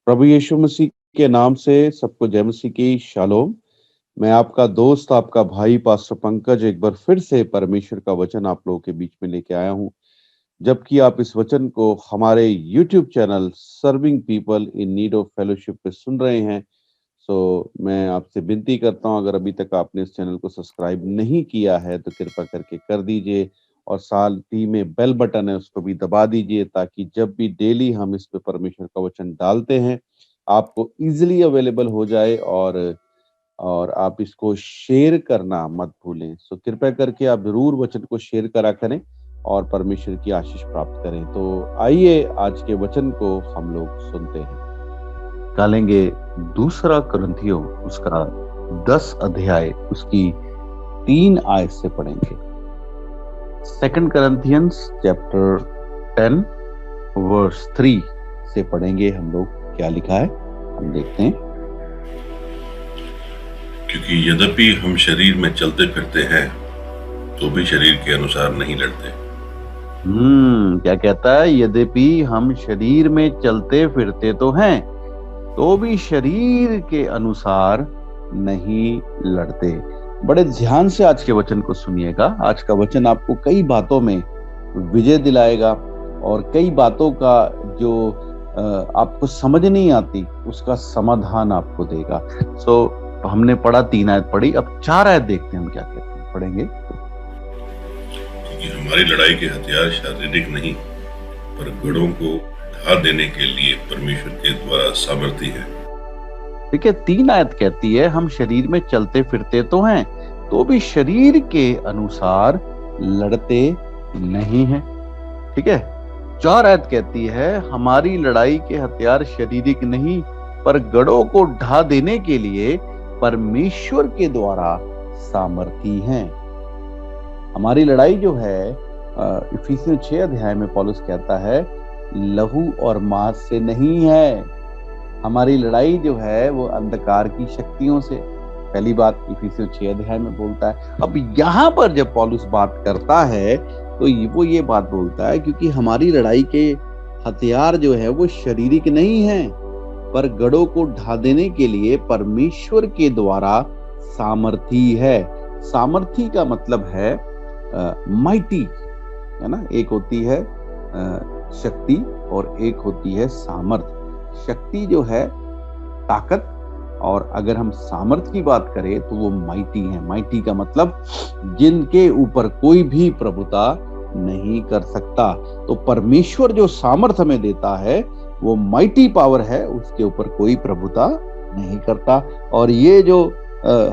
प्रभु यीशु मसीह के नाम से सबको जय मसीह की शालोम। मैं आपका दोस्त, आपका भाई पास्टर पंकज एक बार फिर से परमेश्वर का वचन आप लोगों के बीच में लेके आया हूँ। जबकि आप इस वचन को हमारे YouTube channel serving people in need of fellowship पे सुन रहे हैं, मैं आपसे विनती करता हूँ, अगर अभी तक आपने इस चैनल को सब्सक्राइब नहीं किया है तो कृपा करके कर दीजिए, और साथ ही में बेल बटन है उसको भी दबा दीजिए, ताकि जब भी डेली हम इस पे परमेश्वर का वचन डालते हैं आपको इजीली अवेलेबल हो जाए, और आप इसको शेयर करना मत भूलें। कृपया करके आप जरूर वचन को शेयर करा करें और परमेश्वर की आशीष प्राप्त करें। तो आइए आज के वचन को हम लोग सुनते हैं। डालेंगे दूसरा कुरिन्थियों उसका 10 अध्याय उसकी 3 आयत से पढ़ेंगे। सेकंड कुरिन्थियंस चैप्टर 10 वर्स 3 से पढ़ेंगे हम लोग। क्या लिखा है हम देखते हैं। क्योंकि यद्यपि हम शरीर में चलते फिरते हैं तो भी शरीर के अनुसार नहीं लड़ते। क्या कहता है? यद्यपि हम शरीर में चलते फिरते तो हैं तो भी शरीर के अनुसार नहीं लड़ते। बड़े ध्यान से आज के वचन को सुनिएगा। आज का वचन आपको कई बातों में विजय दिलाएगा और कई बातों का जो आपको समझ नहीं आती उसका समाधान आपको देगा। हमने पढ़ा 3 आयत पढ़ी, अब 4 आयत देखते हैं हम क्या कहते हैं। पढ़ेंगे। क्योंकि हमारी लड़ाई के हथियार शारीरिक नहीं पर गढ़ों को ढा देने के लिए परमेश्वर के द्वारा सामर्थी है। ठीक है, 3 आयत कहती है हम शरीर में चलते फिरते तो हैं तो भी शरीर के अनुसार लड़ते नहीं हैं। ठीक है, 4 आयत कहती है हमारी लड़ाई के हथियार शारीरिक नहीं पर गढ़ों को ढा देने के लिए परमेश्वर के द्वारा सामर्थी हैं। हमारी लड़ाई जो है इफिसियों 6 अध्याय में पौलुस कहता है लहू और मांस से नहीं है। हमारी लड़ाई जो है वो अंधकार की शक्तियों से। पहली बात इफिसियों 6 अध्याय में बोलता है। अब यहाँ पर जब पौलुस बात करता है तो वो ये बात बोलता है क्योंकि हमारी लड़ाई के हथियार जो है वो शारीरिक नहीं है पर गढ़ों को ढा देने के लिए परमेश्वर के द्वारा सामर्थी है। सामर्थी का मतलब है माइटी, है ना। एक होती है शक्ति और एक होती है सामर्थ। शक्ति जो है ताकत, और अगर हम सामर्थ की बात करें तो वो माइटी है। माइटी का मतलब जिनके ऊपर कोई भी प्रभुता नहीं कर सकता। तो परमेश्वर जो सामर्थ हमें देता है वो माइटी पावर है, उसके ऊपर कोई प्रभुता नहीं करता। और ये जो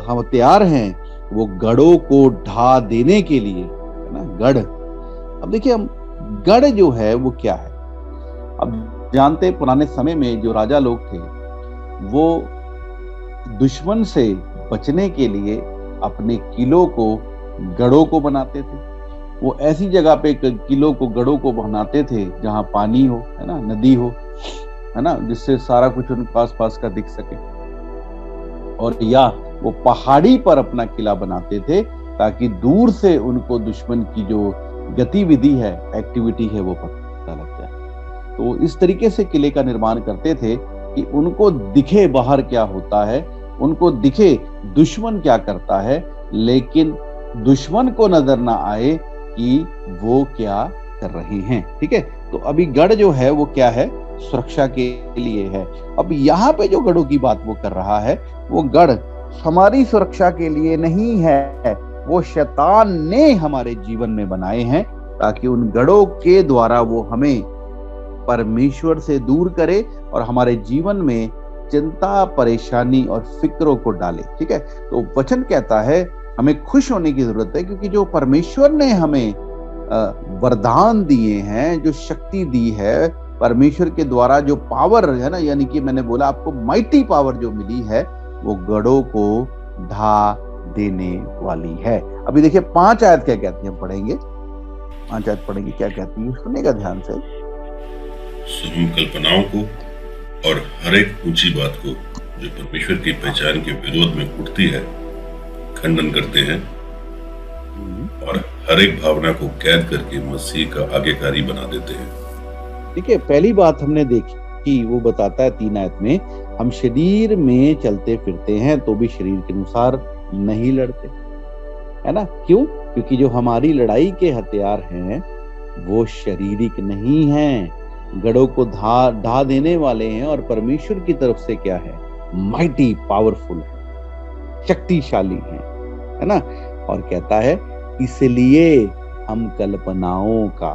हथियार हैं वो गढ़ों को ढा देने के लिए, है ना। गढ़, अब देखिए हम गढ़ जो है वो क्या है। अब जानते पुराने समय में जो राजा लोग थे वो दुश्मन से बचने के लिए अपने किलों को गढ़ों को बनाते थे। वो ऐसी जगह पे किलों को गढ़ों को बनाते थे जहां पानी हो, है ना, नदी हो, है ना, जिससे सारा कुछ उनके पास का दिख सके। और या वो पहाड़ी पर अपना किला बनाते थे ताकि दूर से उनको दुश्मन की जो गतिविधि है, एक्टिविटी है, वो पता लग जाए। तो इस तरीके से किले का निर्माण करते थे कि उनको दिखे बाहर क्या होता है, उनको दिखे दुश्मन क्या करता है, लेकिन दुश्मन को नजर ना आए कि वो क्या कर रहे हैं। ठीक है, तो अभी गढ़ जो है वो क्या है, सुरक्षा के लिए है। अब यहाँ पे जो गढ़ों की बात वो कर रहा है वो गढ़ हमारी सुरक्षा के लिए नहीं है, वो शैतान ने हमारे जीवन में बनाए हैं ताकि उन गढ़ों के द्वारा वो हमें परमेश्वर से दूर करे और हमारे जीवन में चिंता, परेशानी और फिक्रों को डाले। ठीक है, तो वचन कहता है हमें खुश होने की जरूरत है क्योंकि जो परमेश्वर ने हमें वरदान दिए हैं, जो शक्ति दी है परमेश्वर के द्वारा, जो पावर है ना, यानी कि मैंने बोला आपको माइटी पावर जो मिली है वो गढ़ों को ढा देने वाली है। अभी देखिए 5 आयत क्या कहती है, पढ़ेंगे 5 आयत पढ़ेंगे क्या कहती है, सुनेगा ध्यान से। हम कल्पनाओं को और हर एक ऊंची बात को जो परमेश्वर की पहचान के विरोध में उठती है खंडन करते हैं और हर एक भावना को कैद करके मसीह का आज्ञाकारी बना देते हैं। देखिए पहली बात हमने देखी कि वो बताता है 3 आयत में, हम शरीर में चलते फिरते हैं तो भी शरीर के अनुसार नहीं लड़ते, है ना? क्यों? क्योंकि जो हमारी लड़ाई के हथियार हैं वो शारीरिक नहीं हैं, गढ़ों को ढा देने वाले हैं और परमेश्वर की तरफ से क्या है? माइटी, पावरफुल है, शक्तिशाली है ना? और कहता है इसलिए हम कल्पनाओं का,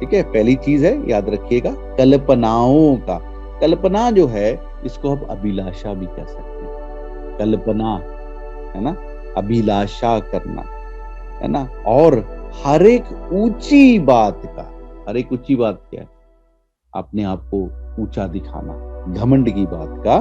ठीक है, पहली चीज है याद रखिएगा, कल्पनाओं का। कल्पना जो है इसको हम अभिलाषा भी कह सकते हैं, कल्पना, है ना? अभिलाषा करना, है ना? और हर एक ऊंची बात का, हर एक ऊंची बात क्या है? अपने आप को ऊंचा दिखाना, घमंड की बात का,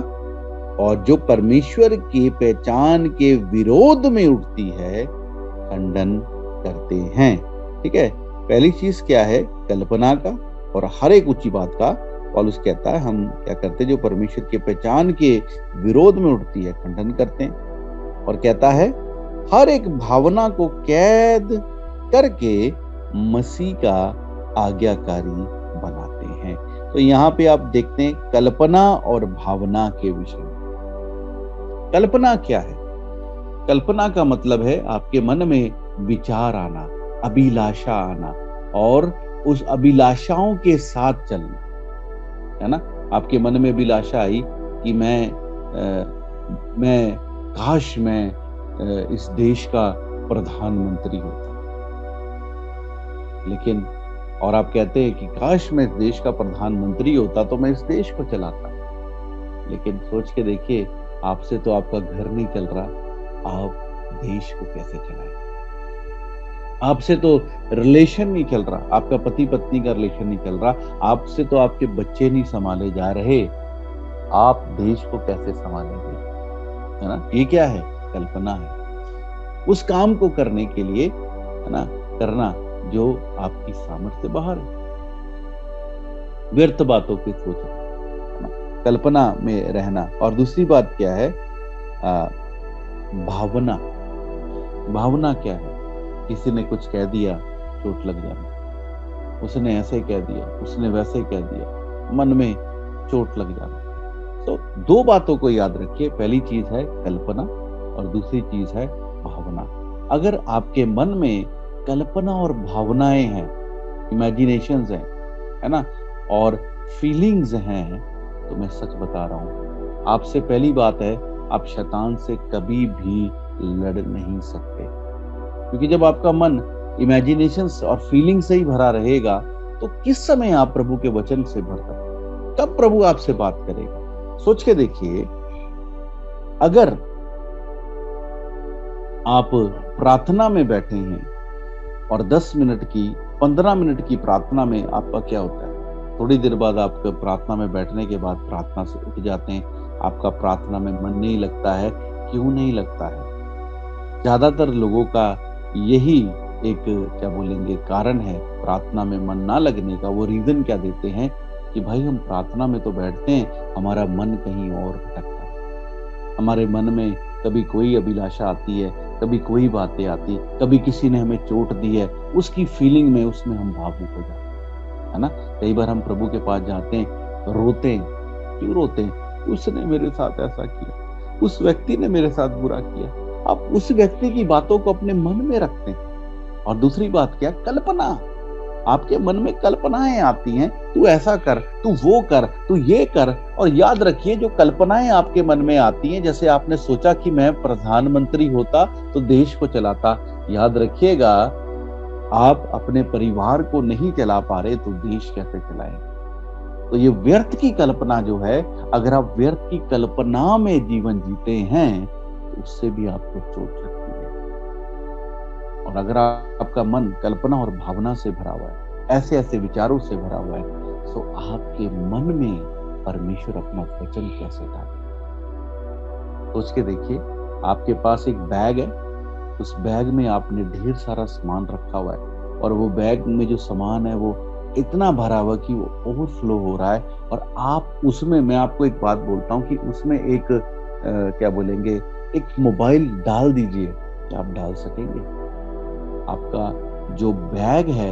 और जो परमेश्वर की पहचान के विरोध में उठती है खंडन करते हैं, ठीक है? पहली चीज क्या है? कल्पना का और हर एक ऊंची बात का। पौलुस कहता है हम क्या करते हैं? जो परमेश्वर की पहचान के विरोध में उठती है खंडन करते हैं। और कहता है हर एक भावना को कैद करके मसीह का आज्ञाकारी बनाते हैं। तो यहाँ पे आप देखते हैं कल्पना और भावना के विषय में। कल्पना क्या है? कल्पना का मतलब है आपके मन में विचार आना, अभिलाषा आना और उस अभिलाषाओं के साथ चलना, है ना? आपके मन में अभिलाषा आई कि मैं काश मैं इस देश का प्रधानमंत्री होता, लेकिन और आप कहते हैं कि काश मैं इस देश का प्रधानमंत्री होता तो मैं इस देश को चलाता, लेकिन सोच के देखिए आपसे तो आपका घर नहीं चल रहा, आप देश को कैसे चलाएं? आपसे तो रिलेशन नहीं चल रहा, आपका पति पत्नी का रिलेशन नहीं चल रहा, आपसे तो आपके बच्चे नहीं संभाले जा रहे, आप देश को कैसे संभालेंगे? है ना? ये क्या है? कल्पना है। उस काम को करने के लिए, है ना, करना जो आपकी सामर्थ्य से बाहर है, व्यर्थ बातों की सोचना, है ना, कल्पना में रहना। और दूसरी बात क्या है? भावना। भावना क्या है? किसी ने कुछ कह दिया, चोट लग जाना, उसने ऐसे कह दिया, उसने वैसे कह दिया, मन में चोट लग जाना। तो दो बातों को याद रखिए, पहली चीज है कल्पना और दूसरी चीज है भावना। अगर आपके मन में कल्पना और भावनाएं हैं, इमेजिनेशंस हैं, है ना, और फीलिंग्स हैं, तो मैं सच बता रहा हूं, आपसे पहली बात है आप शैतान से कभी भी लड़ नहीं सकते, क्योंकि जब आपका मन इमेजिनेशंस और फीलिंग से ही भरा रहेगा तो किस समय आप प्रभु के वचन से भर सकते? कब प्रभु आपसे बात करेगा? सोच के देखिए, अगर आप प्रार्थना में बैठे हैं और 10 मिनट की 15 मिनट की प्रार्थना में आपका क्या होता है? थोड़ी देर बाद आपका प्रार्थना में बैठने के बाद प्रार्थना से उठ जाते हैं, आपका प्रार्थना में मन नहीं लगता है। क्यों नहीं लगता है? ज्यादातर लोगों का यही एक क्या बोलेंगे कारण है प्रार्थना में मन ना लगने का। वो रीजन क्या देते हैं कि भाई हम प्रार्थना में तो बैठते हैं, हमारा मन कहीं और भटकता है, हमारे मन में कभी कोई अभिलाषा आती है, कभी कोई बातें आती, कभी किसी ने हमें चोट दी है, उसकी फीलिंग में उसमें हम भावुक हो जाते हैं, है ना? कई बार हम प्रभु के पास जाते हैं, रोते हैं। क्यों रोते हैं? उसने मेरे साथ ऐसा किया, उस व्यक्ति ने मेरे साथ बुरा किया। आप उस व्यक्ति की बातों को अपने मन में रखते हैं। और दूसरी बात क्या? कल्पना। आपके मन में कल्पनाएं आती हैं, तू ऐसा कर, तू वो कर, तू ये कर। और याद रखिए, जो कल्पनाएं आपके मन में आती हैं, जैसे आपने सोचा कि मैं प्रधानमंत्री होता तो देश को चलाता, याद रखिएगा आप अपने परिवार को नहीं चला पा रहे तो देश कैसे चलाएंगे? तो ये व्यर्थ की कल्पना जो है, अगर आप व्यर्थ की कल्पना में जीवन जीते हैं तो उससे भी आपको चोट लगती है। और अगर आपका मन कल्पना और भावना से भरा हुआ है, ऐसे ऐसे विचारों से भरा हुआ है, तो आपके मन में परमेश्वर अपना वचन कैसे डालेगा? सोच के देखिए, आपके पास एक बैग है, उस बैग में आपने ढेर सारा सामान रखा हुआ है, और वो बैग में जो सामान है वो इतना भरा हुआ कि वो ओवरफ्लो हो रहा है, और आप उसमें, मैं आपको एक बात बोलता हूँ कि उसमें एक क्या बोलेंगे, एक मोबाइल डाल दीजिए, क्या आप डाल सकेंगे? आपका जो बैग है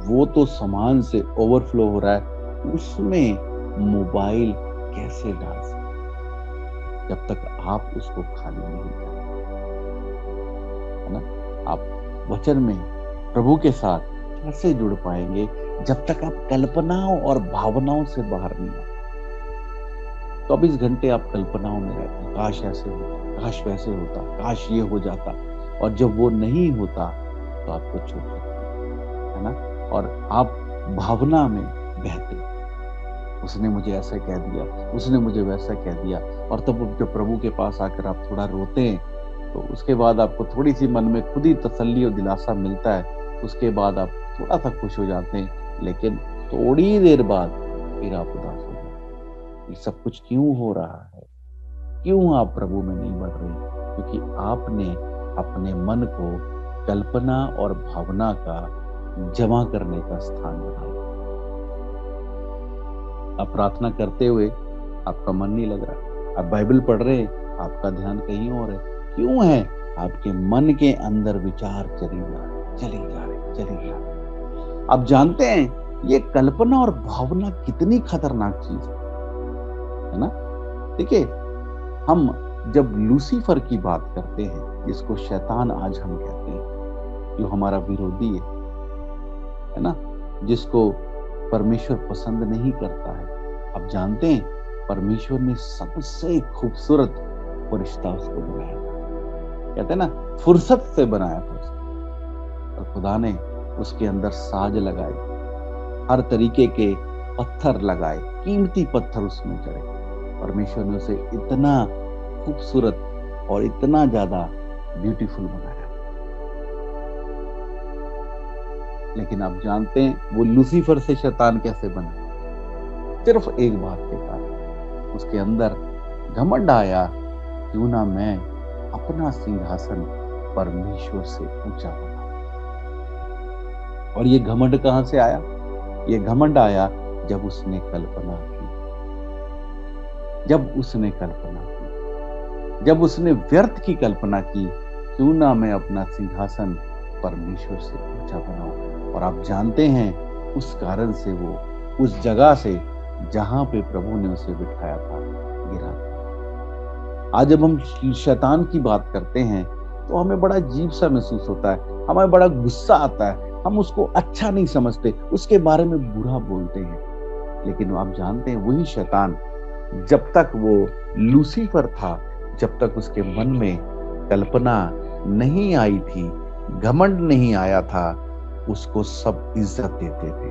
वो तो सामान से ओवरफ्लो हो रहा है, उसमें मोबाइल कैसे डाल सकते जब तक आप उसको खाली नहीं करें, है ना। आप वचन में प्रभु के साथ कैसे जुड़ पाएंगे जब तक आप कल्पनाओं और भावनाओं से बाहर नहीं आए। 24 घंटे आप कल्पनाओं में रहते हैं, काश ऐसे होता, काश वैसे होता, काश ये हो जाता, और जब वो नहीं होता तो आपको चोट लगती है ना, और आप भावना में बहते, उसने मुझे ऐसा कह दिया, उसने मुझे वैसा कह दिया, और तब जब प्रभु के पास आकर आप थोड़ा रोते हैं तो उसके बाद आपको थोड़ी सी मन में खुद ही तसल्ली और दिलासा मिलता है, उसके बाद आप थोड़ा सा खुश हो जाते हैं, लेकिन थोड़ी देर बाद फिर आप उदास हो जाते हैं। ये सब कुछ क्यों हो रहा है? क्यों आप प्रभु में नहीं बढ़ रहे? क्योंकि आपने अपने मन को कल्पना और भावना का जमा करने का स्थान बनाया। आप प्रार्थना करते हुए आपका मन नहीं लग रहा, आप बाइबल पढ़ रहे हैं, आपका ध्यान कहीं और है। क्यों है? आपके मन के अंदर विचार चले जा रहे। आप जानते हैं ये कल्पना और भावना कितनी खतरनाक चीज है ना। देखिए, हम जब लूसीफर की बात करते हैं, जिसको शैतान आज हम कहते हैं, जो हमारा विरोधी है ना, जिसको परमेश्वर पसंद नहीं करता है। आप जानते हैं परमेश्वर ने सबसे खूबसूरत रिश्ता उसको बनाया था, कहते हैं ना, फुर्सत से बनाया था उसको, और खुदा ने उसके अंदर साज लगाए, हर तरीके के पत्थर लगाए, कीमती पत्थर उसमें चढ़े। परमेश्वर ने उसे इतना खूबसूरत और इतना ज्यादा ब्यूटीफुल बनाया। लेकिन आप जानते हैं वो लूसीफर से शैतान कैसे बना? सिर्फ एक बात के कारण, उसके अंदर घमंड आया, क्यों ना मैं अपना सिंहासन परमेश्वर से ऊंचा बना। और ये घमंड कहां से आया? ये घमंड आया जब उसने कल्पना की, जब उसने व्यर्थ की कल्पना की, क्यों ना मैं अपना सिंहासन परमेश्वर से ऊंचा बनाऊं। और आप जानते हैं उस कारण से वो उस जगह से जहां पे प्रभु ने उसे बिठाया था गिरा। आज जब हम शैतान की बात करते हैं तो हमें बड़ा अजीब सा महसूस होता है, हमें बड़ा गुस्सा आता है, हम उसको अच्छा नहीं समझते, उसके बारे में बुरा बोलते हैं। लेकिन आप जानते हैं वही शैतान, जब तक वो लूसीफर था, जब तक उसके मन में कल्पना नहीं आई थी, घमंड नहीं आया था, उसको सब इज्जत देते थे।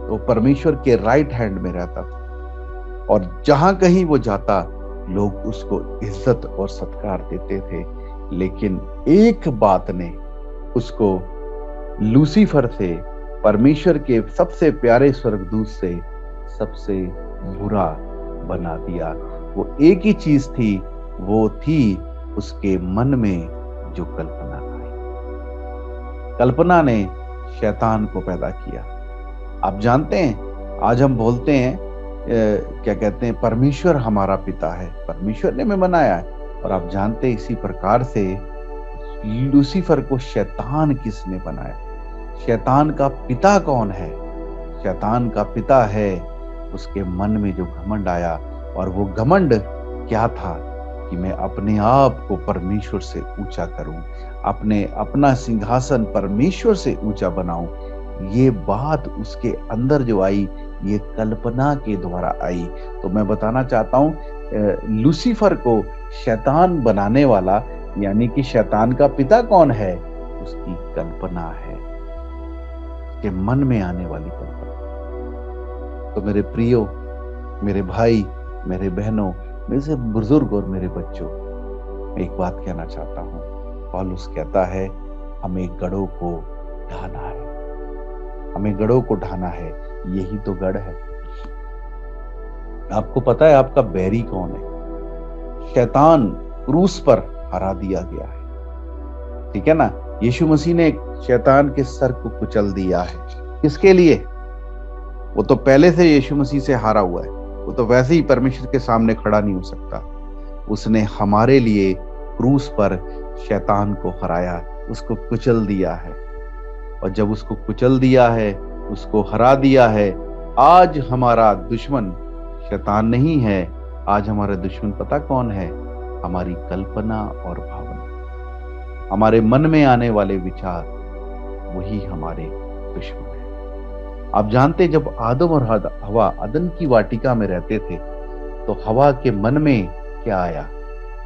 वो परमेश्वर के राइट हैंड में रहता था, और जहां कहीं वो जाता लोग उसको इज्जत और सत्कार देते थे। लेकिन एक बात ने उसको लूसीफर से, परमेश्वर के सबसे प्यारे स्वर्गदूत से, सबसे बुरा बना दिया। वो एक ही चीज थी, वो थी उसके मन में जो कल्पना आई। कल्पना ने शैतान को पैदा किया। आप जानते हैं आज हम बोलते हैं क्या कहते हैं, परमेश्वर हमारा पिता है, परमेश्वर ने हमें बनाया है। और आप जानते हैं इसी प्रकार से लूसीफर को शैतान किसने बनाया? शैतान का पिता कौन है? शैतान का पिता है उसके मन में जो घमंड आया। और वो घमंड क्या था? कि मैं अपने आप को परमेश्वर से ऊंचा करूं, अपना सिंहासन परमेश्वर से ऊंचा बनाऊं। ये बात उसके अंदर जो आई, ये कल्पना के द्वारा आई। तो मैं बताना चाहता हूं लूसीफर को शैतान बनाने वाला, यानी कि शैतान का पिता कौन है? उसकी कल्पना है, उसके मन में आने वाली कल्पना। तो मेरे प्रियो, मेरे भाई, मेरे बहनों, मेरे से बुजुर्ग और मेरे बच्चों, मैं एक बात कहना चाहता हूं। पौलुस कहता है हमें गढ़ों को ढाना है, हमें गढ़ों को ढाना है। यही तो गढ़ है। आपको पता है आपका बैरी कौन है? शैतान क्रूस पर हरा दिया गया है, ठीक है ना। यीशु मसीह ने शैतान के सर को कुचल दिया है। किसके लिए? वो तो पहले से यीशु मसीह से हारा हुआ है, वो तो वैसे ही परमेश्वर के सामने खड़ा नहीं हो सकता। उसने हमारे लिए क्रूस पर शैतान को हराया, उसको कुचल दिया है। और जब उसको कुचल दिया है, उसको हरा दिया है, आज हमारा दुश्मन शैतान नहीं है, आज हमारा दुश्मन पता कौन है? हमारी कल्पना और भावना, हमारे मन में आने वाले विचार, वही हमारे दुश्मन है। आप जानते, जब आदम और हवा अदन की वाटिका में रहते थे, तो हवा के मन में क्या आया?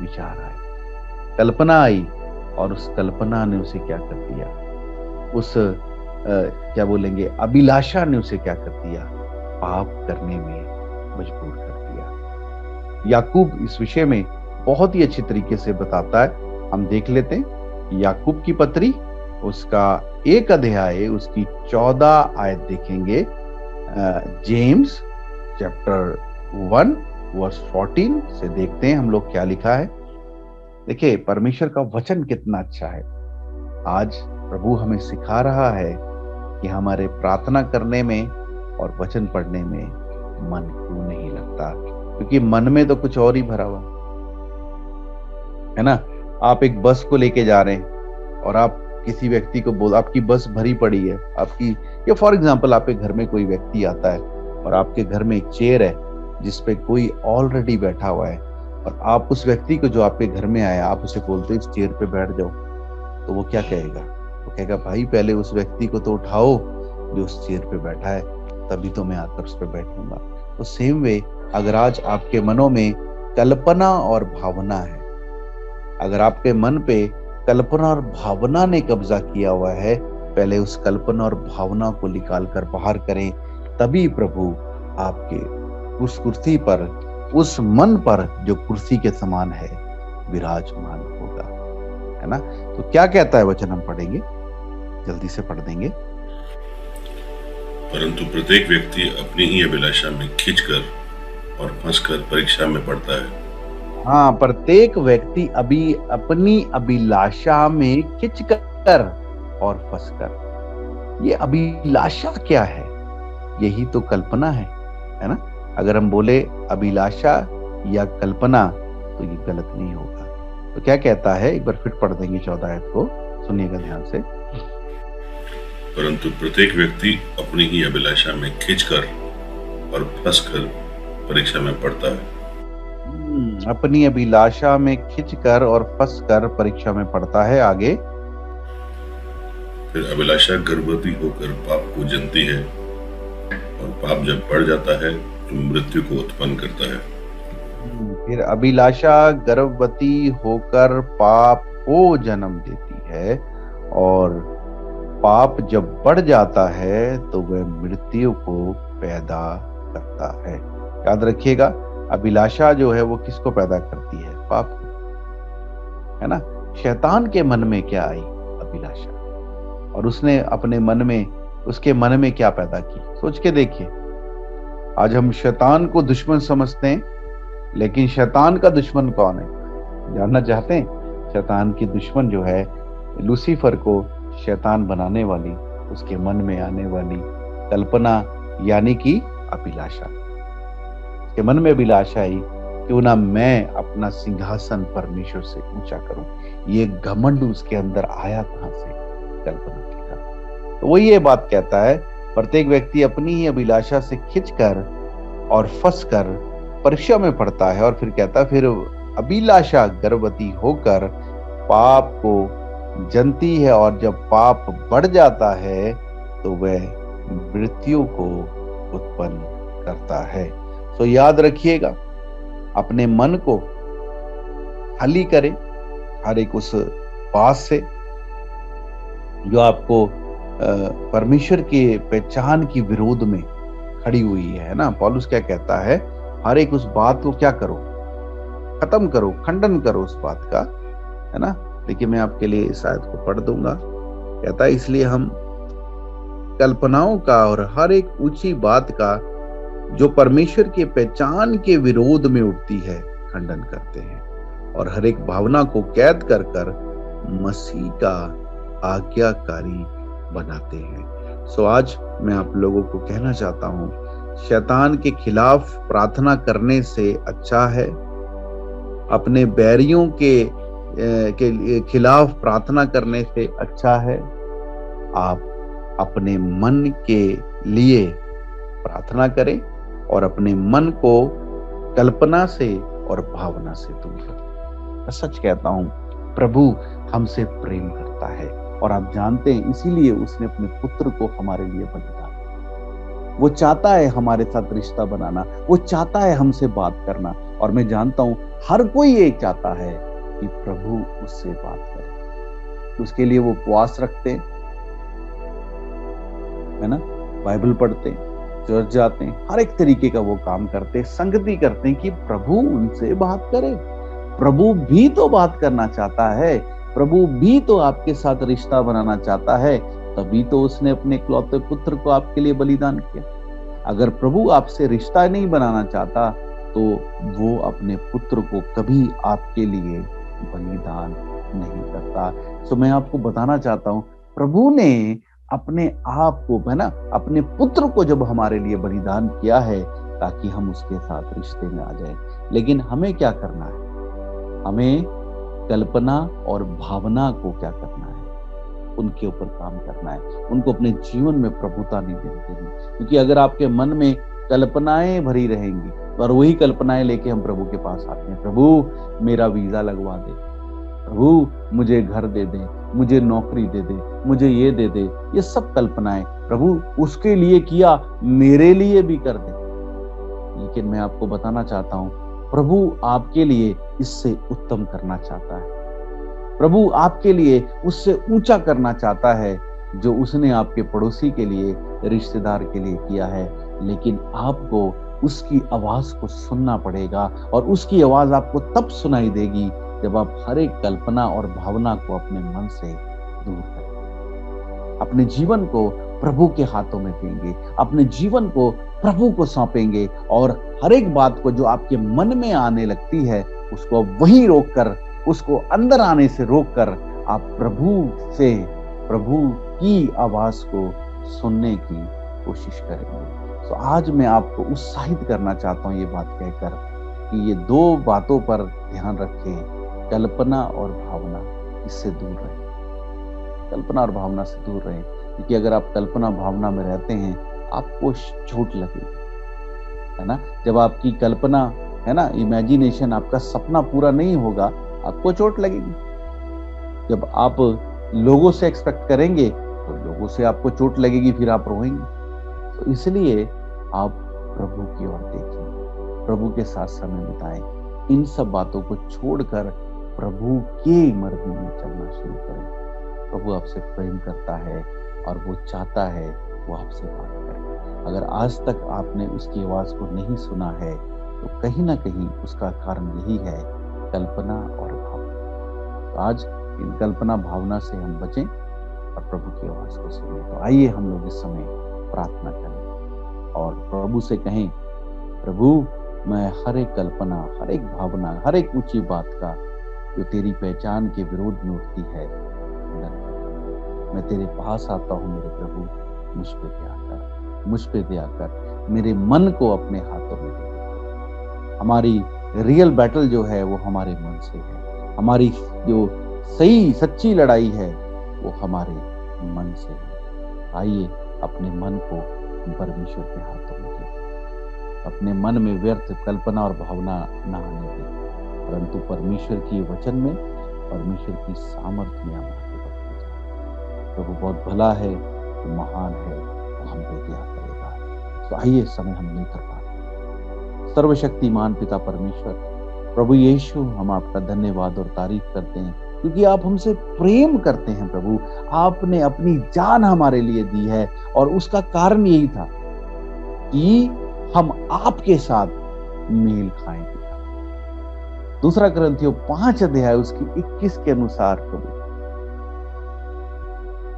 विचार आया, कल्पना आई, और उस कल्पना ने उसे क्या कर दिया? उस क्या बोलेंगे, अभिलाषा ने उसे क्या कर दिया? पाप करने में मजबूर कर दिया। याकूब इस विषय में बहुत ही अच्छी तरीके से बताता है। हम देख लेते हैं याकूब की पत्री, उसका 1 अध्याय, उसकी 14 आयत देखेंगे। जेम्स चैप्टर 1 वर्स 14 से देखते हैं हम लोग क्या लिखा है। देखिए, परमेश्वर का वचन कितना अच्छा है। आज प्रभु हमें सिखा रहा है कि हमारे प्रार्थना करने में और वचन पढ़ने में मन क्यों नहीं लगता, क्योंकि मन में तो कुछ और ही भरा हुआ है ना। आप एक बस को लेके जा रहे हैं और आप किसी व्यक्ति को बोल, आपकी बस भरी पड़ी है, आपकी, या फॉर एग्जांपल आपके घर में कोई व्यक्ति आता है और आपके घर में एक चेयर है जिसपे कोई ऑलरेडी बैठा हुआ है, और आप उस व्यक्ति को, जो आपके घर में आया, आप उसे बोलते इस चेयर पे बैठ जाओ, तो वो क्या कहेगा? वो कहेगा, भाई पहले उस व्यक्ति को तो उठाओ जो उस चेयर पे बैठा है, तभी तो मैं आकर उस पर बैठूंगा। तो सेम वे, अगर आज आपके मनों में कल्पना और भावना है, अगर आपके मन पे कल्पना और भावना ने कब्जा किया हुआ है, पहले उस कल्पना और भावना को निकाल कर बाहर करें, तभी प्रभु आपके उस कुर्सी पर, उस मन पर जो कुर्सी के समान है, विराजमान होगा, है ना। तो क्या कहता है वचन, हम पढ़ेंगे, जल्दी से पढ़ देंगे। परंतु प्रत्येक व्यक्ति अपनी ही अभिलाषा में खींचकर और फंसकर परीक्षा में पड़ता है। हाँ, प्रत्येक व्यक्ति अपनी अभिलाषा में खिंचकर और फंसकर। ये अभिलाषा क्या है? यही तो कल्पना है ना। अगर हम बोले अभिलाषा या कल्पना, तो ये गलत नहीं होगा। तो क्या कहता है, एक बार फिर पढ़ देंगे 14 आयत को, सुनिएगा ध्यान से। परंतु प्रत्येक व्यक्ति अपनी ही अभिलाषा में खींचकर और फंसकर परीक्षा में पड़ता है। अपनी अभिलाषा में खिंचकर और फंसकर परीक्षा में पड़ता है। आगे, फिर अभिलाषा गर्भवती होकर पाप को जनती है, और पाप जब बढ़ जाता है तो मृत्यु को उत्पन्न करता है। फिर अभिलाषा गर्भवती होकर पाप को जन्म देती है, और पाप जब बढ़ जाता है तो वह मृत्यु को पैदा करता है। याद रखिएगा, अभिलाषा जो है वो किसको पैदा करती है? पाप को, है ना। शैतान के मन में क्या आई? अभिलाषा। और उसने अपने मन में, उसके मन में क्या पैदा की? सोच के देखिए। आज हम शैतान को दुश्मन समझते हैं, लेकिन शैतान का दुश्मन कौन है? जानना चाहते हैं? शैतान की दुश्मन जो है, लूसीफर को शैतान बनाने वाली, उसके मन में आने वाली कल्पना, यानी कि अभिलाषा। उसके मन में अभिलाषा आई, क्यों ना मैं अपना सिंहासन परमेश्वर से ऊंचा करूं। ये घमंड उसके अंदर आया कहां से? कल्पना के कारण। तो वो ये बात कहता है, प्रत्येक व्यक्ति अपनी ही अभिलाषा से खिंचकर और फंसकर परीक्षा में पड़ता है। और फिर कहता है, फिर अभिलाषा गर्भवती होकर पाप को जनती है, और जब पाप बढ़ जाता है तो वह मृत्यु को उत्पन्न करता है। तो याद रखिएगा, अपने मन को खाली करें हर एक उस बात से जो आपको परमेश्वर के पहचान की विरोध में खड़ी हुई है ना। पौलुस क्या कहता है, हर एक उस बात को क्या करो, खत्म करो, खंडन करो उस बात का, है ना। देखिए, मैं आपके लिए इस आयत को पढ़ दूंगा। कहता है, इसलिए हम कल्पनाओं का और हर एक ऊंची बात का जो परमेश्वर के पहचान के विरोध में उठती है, खंडन करते हैं, और हर एक भावना को कैद कर कर मसीह का आज्ञाकारी बनाते हैं। सो आज मैं आप लोगों को कहना चाहता हूं, शैतान के खिलाफ प्रार्थना करने से अच्छा है अपने बैरियों के खिलाफ प्रार्थना करने से अच्छा है आप अपने मन के लिए प्रार्थना करें और अपने मन को कल्पना से और भावना से दूर रख। मैं सच कहता हूं, प्रभु हमसे प्रेम करता है और आप जानते हैं इसीलिए उसने अपने पुत्र को हमारे लिए बलिदान दिया। वो चाहता है हमारे साथ रिश्ता बनाना, वो चाहता है हमसे बात करना, और मैं जानता हूं हर कोई ये चाहता है कि प्रभु उससे बात करे। उसके लिए वो उपवास रखते हैं, है ना, बाइबल पढ़ते हैं, चर्च जाते हैं, हर एक तरीके का वो काम करते हैं, संगति करते हैं कि प्रभु उनसे बात करे। प्रभु भी तो बात करना चाहता है, प्रभु भी तो आपके साथ रिश्ता बनाना चाहता है, तभी तो उसने अपने इकलौते पुत्र को आपके लिए बलिदान किया। अगर प्रभु आपसे रिश्ता नहीं बनाना चाहता तो वो अपने पुत्र को कभी आपके लिए बलिदान नहीं करता। सो मैं आपको बताना चाहता हूं, प्रभु ने अपने आप को, है ना, अपने पुत्र को जब हमारे लिए बलिदान किया है ताकि हम उसके साथ रिश्ते में आ जाए। लेकिन हमें क्या करना है? हमें कल्पना और भावना को क्या करना है? उनके ऊपर काम करना है, उनको अपने जीवन में प्रभुता नहीं देनी देनी। क्योंकि अगर आपके मन में कल्पनाएं भरी रहेंगी और वही कल्पनाएं लेके हम प्रभु के पास आते हैं, प्रभु मेरा वीजा लगवा दे, प्रभु मुझे घर दे दे, मुझे नौकरी दे दे, मुझे ये दे दे, ये सब कल्पनाएं, प्रभु उसके लिए किया मेरे लिए भी कर दे। लेकिन मैं आपको बताना चाहता हूं, प्रभु आपके लिए इससे उत्तम करना चाहता है। प्रभु आपके लिए उससे ऊंचा करना चाहता है जो उसने आपके पड़ोसी के लिए, रिश्तेदार के लिए किया है। लेकिन आपको उसकी आवाज को सुनना पड़ेगा और उसकी आवाज आपको तब सुनाई देगी जब आप हर एक कल्पना और भावना को अपने मन से दूर करें, अपने जीवन को प्रभु के हाथों में देंगे, अपने जीवन को प्रभु को सौंपेंगे और हर एक बात को जो आपके मन में आने लगती है उसको वहीं रोककर, उसको अंदर आने से रोककर आप प्रभु की आवाज को सुनने की कोशिश करेंगे। तो आज मैं आपको उत्साहित करना चाहता हूं ये बात कहकर कि ये दो बातों पर ध्यान रखें, कल्पना और भावना, इससे दूर रहें। कल्पना और भावना से दूर रहें, क्योंकि अगर आप कल्पना भावना में रहते हैं आपको चोट लगेगी, है ना। जब आपकी कल्पना, है ना, इमेजिनेशन, आपका सपना पूरा नहीं होगा, आपको चोट लगेगी। जब आप लोगों से एक्सपेक्ट करेंगे तो लोगों से आपको चोट लगेगी, फिर आप रोएंगे। तो इसलिए आप प्रभु की ओर देखें, प्रभु के साथ समय बिताएं, इन सब बातों को छोड़कर प्रभु की मर्जी में चलना शुरू करें। प्रभु आपसे प्रेम करता है और वो चाहता है वो आपसे बात करे। अगर आज तक आपने उसकी आवाज को नहीं सुना है तो कहीं ना कहीं उसका कारण यही है, कल्पना और भावना। तो आज इन कल्पना भावना से हम बचें और प्रभु की आवाज को सुनें। तो आइए हम लोग इस समय प्रार्थना करें और प्रभु से कहें, प्रभु मैं हर एक कल्पना, हर एक भावना, हर एक ऊंची बात का जो तेरी पहचान के विरोध में उठती है, मैं तेरे पास आता हूँ मेरे प्रभु, मुझ पे दया कर, मेरे मन को अपने हाथों में दे दे। हमारी रियल बैटल जो है वो हमारे मन से है, हमारी जो सही सच्ची लड़ाई है वो हमारे मन से है। आइए अपने मन को परमेश्वर के हाथों में दें, अपने मन में व्यर्थ कल्पना और भावना न आने दें, परंतु परमेश्वर की वचन में, परमेश्वर की सामर्थ्य में हम आगे बढ़ते जाएं। प्रभु बहुत भला है, वो महान है, वो हम पे दया करेगा। तो आइए समय हम नहीं कर पाते। सर्वशक्तिमान पिता परमेश्वर, प्रभु यीशु, हम आपका धन्यवाद और तारीफ करते हैं क्योंकि आप हमसे प्रेम करते हैं। प्रभु आपने अपनी जान हमारे लिए दी है और उसका कारण यही था कि हम आपके साथ मेल खाएं। दूसरा कुरिन्थियों 5 अध्याय उसकी 21 के अनुसार प्रभु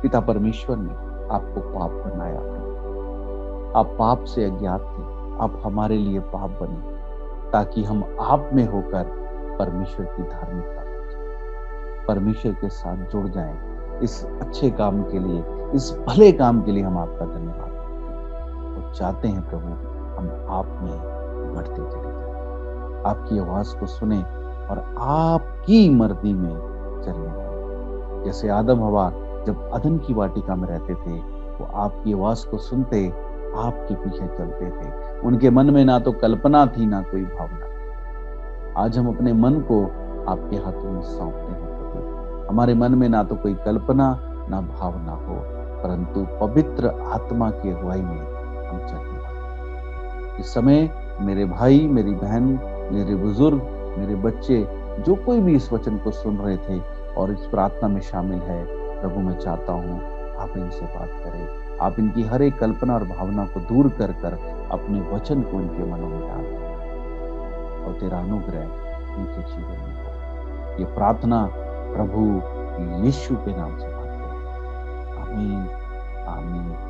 पिता परमेश्वर ने आपको पाप बनाया। आप पाप से अज्ञात थे, आप हमारे लिए पाप बने ताकि हम आप में होकर परमेश्वर की धार्मिकता, परमेश्वर के साथ जुड़ जाएं। इस अच्छे काम के लिए, इस भले काम के लिए हम आपका धन्यवाद करते हैं और चाहते हैं प्रभु हम आप में बढ़ते चले जाएं, आपकी आवाज को सुने और आपकी मर्जी में चलने लगे। जैसे आदम हवा जब अदन की वाटिका में रहते थे वो आपकी आवाज को सुनते आपके पीछे चलते थे। उनके मन में ना तो कल्पना थी, ना कोई भावना। आज हम अपने मन को आपके हाथों में सौंपते हैं प्रभु। हमारे मन में ना तो कोई कल्पना, ना भावना हो, परंतु पवित्र आत्मा की अगुवाई में हम चलने वाले। इस समय मेरे भाई, मेरी बहन, मेरे बुजुर्ग, मेरे बच्चे, जो कोई भी इस वचन को सुन रहे थे और इस प्रार्थना में शामिल है, प्रभु मैं चाहता हूँ आप इनसे बात करें। आप इनकी हर एक कल्पना और भावना को दूर कर अपने वचन को इनके मनों में डाल दें और तेरा अनुग्रह इनके जीवन में हो। ये प्रार्थना प्रभु यीशु के नाम से मांगते हैं। आमीन, आमीन।